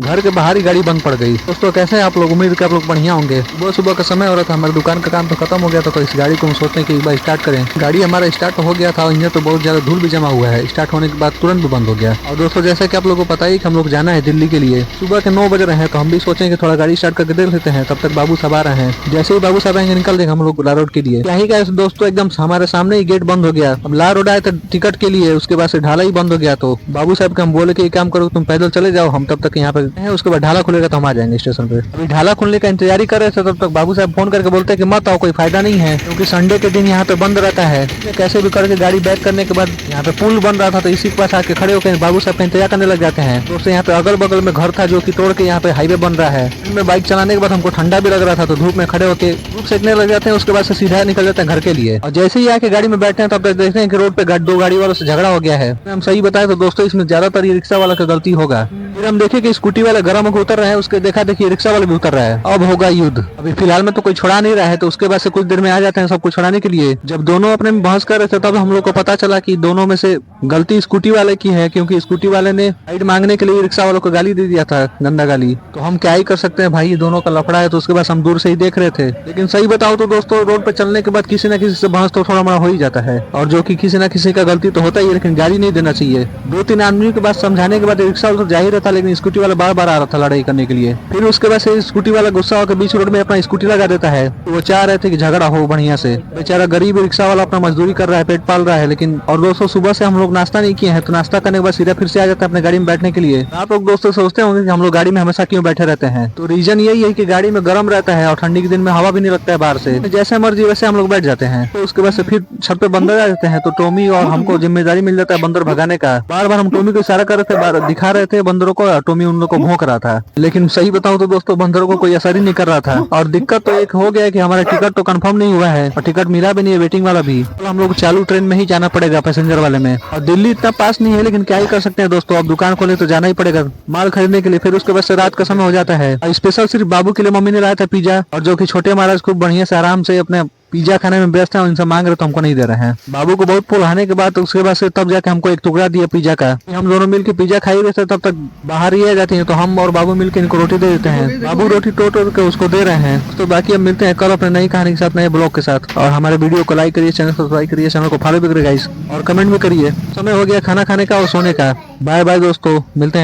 घर के बाहर ही गाड़ी बंद पड़ गई। दोस्तों कैसे हैं आप लोग, उम्मीद कि आप लोग बढ़िया होंगे। सुबह सुबह का समय हो रहा था, हमारे दुकान का काम तो खत्म हो गया था, तो इस गाड़ी को हम सोचते हैं कि एक बार स्टार्ट करें। गाड़ी हमारा स्टार्ट हो गया था, इंजन तो बहुत ज्यादा धूल भी जमा हुआ है, स्टार्ट होने के बाद तुरंत भी बंद हो गया। और दोस्तों जैसे कि आप लोगों को पता ही कि हम लोग जाना है दिल्ली के लिए, सुबह के 9 बज रहे हैं, तो हम भी सोचे कि थोड़ा गाड़ी स्टार्ट करके देख लेते हैं। तब तक बाबू साहब आ रहे हैं, जैसे ही बाबू साहब आएंगे निकल देंगे हम लोग ला रोड के लिए। क्या ही क्या दोस्तों, एकदम हमारे सामने ही गेट बंद हो गया। अब ला रोड आए थे टिकट के लिए, उसके बाद से ढाला ही बंद हो गया। तो बाबू साहब के हम बोले कि एक काम करो, तुम पैदल चले जाओ, हम तब तक यहाँ पे हैं, उसके बाद ढाला खुलेगा तो हम आ जाएंगे स्टेशन पे। अभी ढाला खुलने का इंतजार कर रहे थे, तब तक बाबू साहब फोन करके बोलते कि मत आओ, कोई फायदा नहीं है, क्योंकि संडे के दिन यहाँ पे बंद रहता है। कैसे भी करके गाड़ी बैक करने के बाद यहाँ पे पुल बन रहा था, तो इसी के पास आके खड़े होकर बाबू साहब का इंतजार करने लग जाते हैं। दोस्तों यहाँ पे अगल बगल में घर था जो कि तोड़ के यहाँ पे हाईवे बन रहा है। इनमें बाइक चलाने के बाद हमको ठंडा भी लग रहा था, तो धूप में खड़े होकर धूप सेकने लग जाते हैं। उसके बाद से सीधा निकल जाते हैं घर के लिए। और जैसे ही आके गाड़ी में बैठे हैं, तब तक देखते हैं कि रोड पे दो गाड़ी वालों से झगड़ा हो गया है। हम सही बताएं तो दोस्तों इसमें ज्यादातर ये रिक्शा वाला का गलती होगा। फिर हम देखे कि स्कूटी वाला गर्म होकर उतर रहा है, उसके देखा देखिए रिक्शा वाला भी उतर रहा है। अब होगा युद्ध। अभी फिलहाल में तो कोई छोड़ा नहीं रहा है, तो उसके बाद से कुछ देर में आ जाते हैं सबको छुड़ाने के लिए। जब दोनों अपने में बहस कर रहे थे, तब हम लोग को पता चला कि दोनों में से गलती स्कूटी वाले की है, क्योंकि स्कूटी वाले ने साइड मांगने के लिए रिक्शा वालों को गाली दे दिया था, गंदा गाली। तो हम क्या ही कर सकते हैं भाई, दोनों का लफड़ा है। तो उसके बाद हम दूर से ही देख रहे थे। लेकिन सही बताओ तो दोस्तों, रोड पे चलने के बाद किसी न किसी से बहस तो थोड़ा बड़ा हो ही जाता है, और जो कि किसी न किसी का गलती तो होता ही है, लेकिन गाली नहीं देना चाहिए। 2-3 आदमी के बाद समझाने के बाद रिक्शा वाला तो जा ही रहता, लेकिन स्कूटी वाला बार बार आ रहा था लड़ाई करने के लिए। फिर उसके बाद से स्कूटी वाला गुस्सा होकर बीच रोड में अपना स्कूटी लगा देता है। तो वो चाह रहे थे कि झगड़ा हो बढ़िया से। बेचारा गरीब रिक्शा वाला अपना मजदूरी कर रहा है, पेट पाल रहा है। लेकिन और दोस्तों सुबह से हम लोग नाश्ता नहीं किए हैं, तो नाश्ता करने के बाद सीधा फिर से आ जाता है अपने गाड़ी में बैठने के लिए। आप लोग दोस्तों सोचते होंगे कि हम लोग गाड़ी में हमेशा क्यों बैठे रहते हैं, तो रीजन यही है कि गाड़ी में गर्म रहता है और ठंडी के दिन में हवा भी नहीं लगता है बाहर से। जैसे मर्जी वैसे हम लोग बैठ जाते हैं। तो उसके बाद से फिर छत पे बंदर आ जाते हैं, तो टोमी और हमको जिम्मेदारी मिल जाता है बंदर भगाने का। बार बार हम टोमी को इशारा कर रहे थे, दिखा रहे थे बंदरों को, टोमी उन लोग को भौंक रहा था। लेकिन सही बताऊं तो दोस्तों बंदरों को कोई असर ही नहीं कर रहा था। और दिक्कत तो एक हो गया कि हमारा टिकट तो कंफर्म नहीं हुआ है, और टिकट मिला भी नहीं है, वेटिंग वाला भी। तो हम लोग चालू ट्रेन में ही जाना पड़ेगा, पैसेंजर वाले में। और दिल्ली इतना पास नहीं है, लेकिन क्या ही कर सकते हैं दोस्तों, अब दुकान खोले तो जाना ही पड़ेगा माल खरीदने के लिए। फिर उसके बाद से रात का समय हो जाता है। स्पेशल सिर्फ बाबू के लिए मम्मी ने लाया था पिज्जा, और जो कि छोटे महाराज खूब बढ़िया से आराम से अपने पिज्जा खाने में व्यस्त है, उनसे मांग रहे तो हमको नहीं दे रहे हैं। बाबू को बहुत पुलाने के बाद उसके बाद से तब जाके हमको एक टुकड़ा दिया पिज्जा का। हम दोनों मिलकर पिज्जा खाई रहे थे, तब तक बाहर ही आ जाती है, तो हम और बाबू मिलकर इनको रोटी दे देते हैं। बाबू रोटी तोड़ तोड़ के उसको दे रहे हैं। तो बाकी अब मिलते हैं कल अपने नई कहानी के साथ, नए ब्लॉग के साथ। और हमारे वीडियो को लाइक करिए, चैनल सब्सक्राइब करिए, चैनल को फॉलो भी करिए गाइस, और कमेंट भी करिए। समय हो गया खाना खाने का और सोने का। बाय बाय दोस्तों, मिलते हैं।